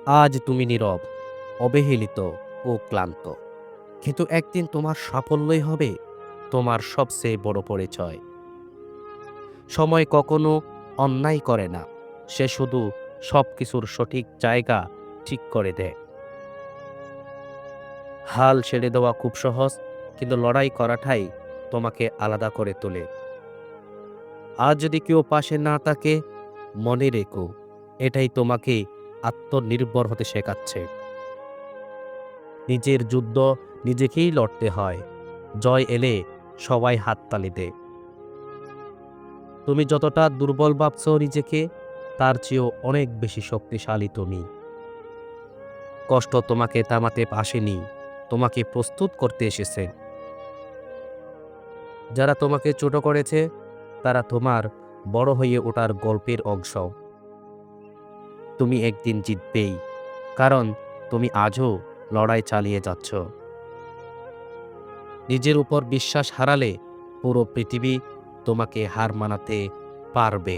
আজ তুমি নীরব, অবহেলিত ও ক্লান্ত, কিন্তু একদিন তোমার সাফল্যই হবে তোমার সবচেয়ে বড় পরিচয়। সময় কখনো অন্যায় করে না, সে শুধু সবকিছুর সঠিক জায়গা ঠিক করে দেয়। হাল ছেড়ে দেওয়া খুব সহজ, কিন্তু লড়াই করাটাই তোমাকে আলাদা করে তোলে। আজ যদি কেউ পাশে না থাকে, মনে রেখো, এটাই তোমাকে আত্মনির্ভর হতে শেখাচ্ছে। নিজের যুদ্ধ নিজেকেই লড়তে হয়, জয় এলে সবাই হাততালি দেয়। তুমি যতটা দুর্বল ভাবছ নিজেকে, তার চেয়েও অনেক বেশি শক্তিশালী তুমি। কষ্ট তোমাকে থামাতে আসেনি, তোমাকে প্রস্তুত করতে এসেছে। যারা তোমাকে ছোট করেছে, তারা তোমার বড় হয়ে ওঠার গল্পের অংশ। তুমি একদিন জিতবেই, কারণ তুমি আজও লড়াই চালিয়ে যাচ্ছ। নিজের উপর বিশ্বাস হারালে পুরো পৃথিবী তোমাকে হার মানাতে পারবে।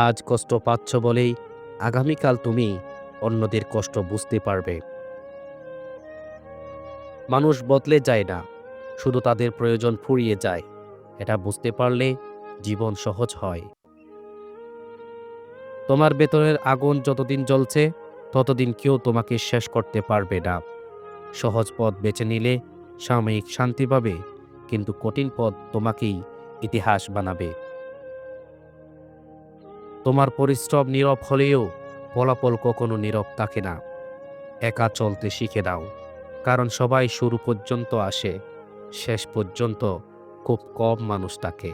আজ কষ্ট পাচ্ছ বলেই আগামীকাল তুমি অন্যদের কষ্ট বুঝতে পারবে। মানুষ বদলে যায় না, শুধু তাদের প্রয়োজন ফুরিয়ে যায়। এটা বুঝতে পারলে জীবন সহজ হয়। তোমার ভেতরের আগুন যতদিন জ্বলছে, ততদিন কেউ তোমাকে শেষ করতে পারবে না। সহজ পথ বেছে নিলে সাময়িক শান্তি পাবে, কিন্তু কঠিন পথ তোমাকেই ইতিহাস বানাবে। তোমার পরিশ্রম নীরব হলেও ফলাফল কখনো নীরব থাকে না। একা চলতে শিখে দাও, কারণ সবাই শুরু পর্যন্ত আসে, শেষ পর্যন্ত খুব কম মানুষ থাকে।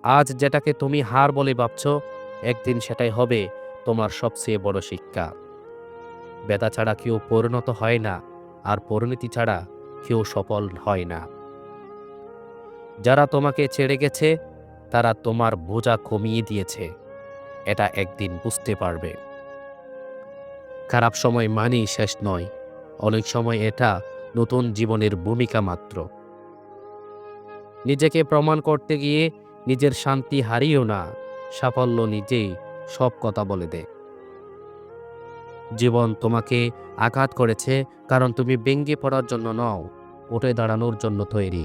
আজ যেটাকে তুমি হার বলে ভাবছ, একদিন সেটাই হবে তোমার সবচেয়ে বড় শিক্ষা। ব্যথা ছাড়া কেউ পরিণত হয় না, আর পরিণতি ছাড়া কেউ সফল হয় না। যারা তোমাকে ছেড়ে গেছে, তারা তোমার বোঝা কমিয়ে দিয়েছে, এটা একদিন বুঝতে পারবে। খারাপ সময় মানেই শেষ নয়, অনেক সময় এটা নতুন জীবনের ভূমিকা মাত্র। নিজেকে প্রমাণ করতে গিয়ে নিজের শান্তি হারিও না, সাফল্য নিজেই সব কথা বলে দেয়। জীবন তোমাকে আঘাত করেছে, কারণ তুমি ভেঙে পড়ার জন্য নও, উঠে দাঁড়ানোর জন্য তৈরি।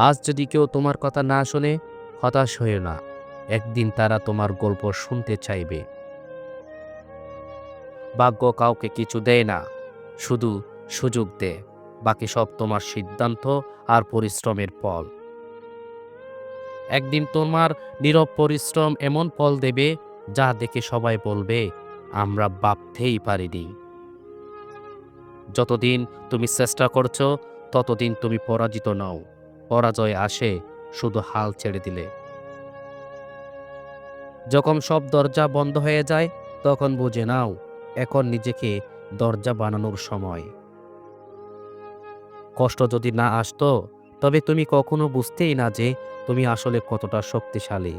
আজ যদি কেউ তোমার কথা না শোনে, হতাশ হয়েও না, একদিন তারা তোমার গল্প শুনতে চাইবে। ভাগ্য কাউকে কিছু দেয় না, শুধু সুযোগ দেয়। বাকি সব তোমার সিদ্ধান্ত আর পরিশ্রমের ফল। একদিন তোমার নীরব পরিশ্রম এমন ফল দেবে, যা দেখে সবাই বলবে, আমরা ভাবতেই পারিনি। যতদিন তুমি চেষ্টা করছো, ততদিন তুমি পরাজিত নও। পরাজয় আসে শুধু হাল ছেড়ে দিলে। যখন সব দরজা বন্ধ হয়ে যায়, তখন বুঝে নাও এখন নিজেকে দরজা বানানোর সময়। কষ্ট যদি না আসতো, তবে তুমি কখনো বুঝতেই না যে তুমি আসলে কতটা শক্তিশালী।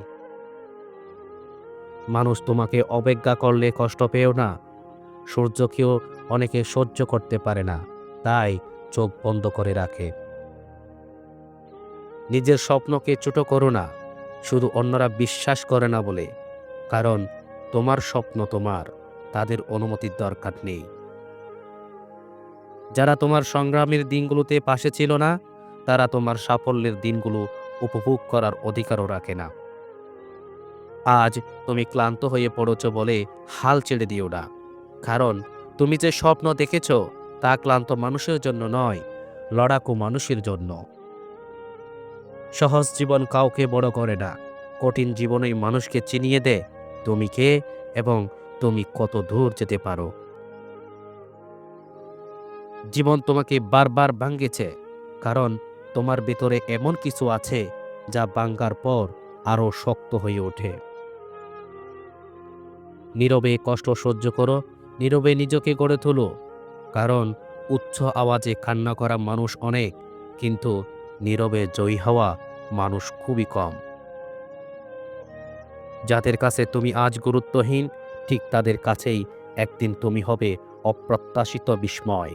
মানুষ তোমাকে অবজ্ঞা করলে কষ্ট পেও না। সূর্যকেও অনেকে সহ্য করতে পারে না, তাই চোখ বন্ধ করে রাখে। নিজের স্বপ্নকে ছোট করো না, শুধু অন্যরা বিশ্বাস করে না বলে। কারণ তোমার স্বপ্ন তোমার, তাদের অনুমতির দরকার নেই। যারা তোমার সংগ্রামের দিনগুলোতে পাশে ছিল না, তারা তোমার সাফল্যের দিনগুলো উপভোগ করার অধিকারও রাখে না। আজ তুমি ক্লান্ত হয়ে পড়েছ বলে হাল ছেড়ে দিও না, কারণ তুমি যে স্বপ্ন দেখেছ, তা ক্লান্ত মানুষের জন্য নয়, লড়াকু মানুষের জন্য। সহজ জীবন কাউকে বড় করে না, কঠিন জীবনই মানুষকে চিনিয়ে দেয় তুমি কে এবং তুমি কত দূর যেতে পারো। জীবন তোমাকে বারবার ভাঙিয়েছে, কারণ তোমার ভেতরে এমন কিছু আছে যা ভাঙার পর আরো শক্ত হয়ে ওঠে। নীরবে কষ্ট সহ্য করো, নীরবে নিজেকে গড়ে তোলো, কারণ উচ্চ আওয়াজে কান্না করা মানুষ অনেক, কিন্তু নীরবে জয়ী হওয়া মানুষ খুবই কম। যাদের কাছে তুমি আজ গুরুত্বহীন, ঠিক তাদের কাছেই একদিন তুমি হবে অপ্রত্যাশিত বিস্ময়।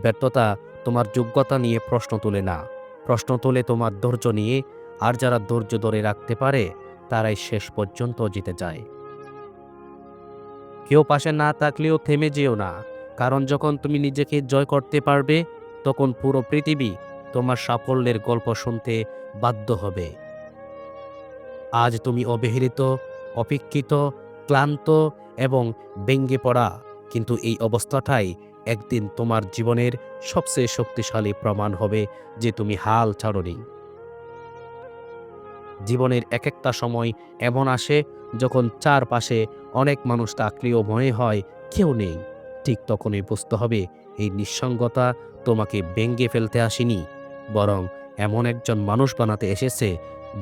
ব্যর্থতা তোমার যোগ্যতা নিয়ে প্রশ্ন তোলে না, প্রশ্ন তোলে তোমার ধৈর্য নিয়ে। আর যারা ধৈর্য ধরে রাখতে পারে, তারাই শেষ পর্যন্ত জিতে যায়। কেউ পাশে না থাকলেও থেমে যেও না, কারণ যখন তুমি নিজেকে জয় করতে পারবে, তখন পুরো পৃথিবী তোমার সাফল্যের গল্প শুনতে বাধ্য হবে। আজ তুমি অবহেলিত, অপেক্ষিত, ক্লান্ত এবং ভেঙে পড়া, কিন্তু এই অবস্থাটাই একদিন তোমার জীবনের সবচেয়ে শক্তিশালী প্রমাণ হবে যে তুমি হাল ছাড়োনি। জীবনের একটা সময় এমন আসে যখন চারপাশে অনেক মানুষ থাকলেও মনে হয় কেউ নেই। ঠিক তখনই বুঝতে হবে এই নিঃসঙ্গতা তোমাকে ভেঙে ফেলতে আসেনি, বরং এমন একজন মানুষ বানাতে এসেছে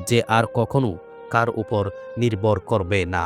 যে আর কখনো কার উপর নির্ভর করবে না।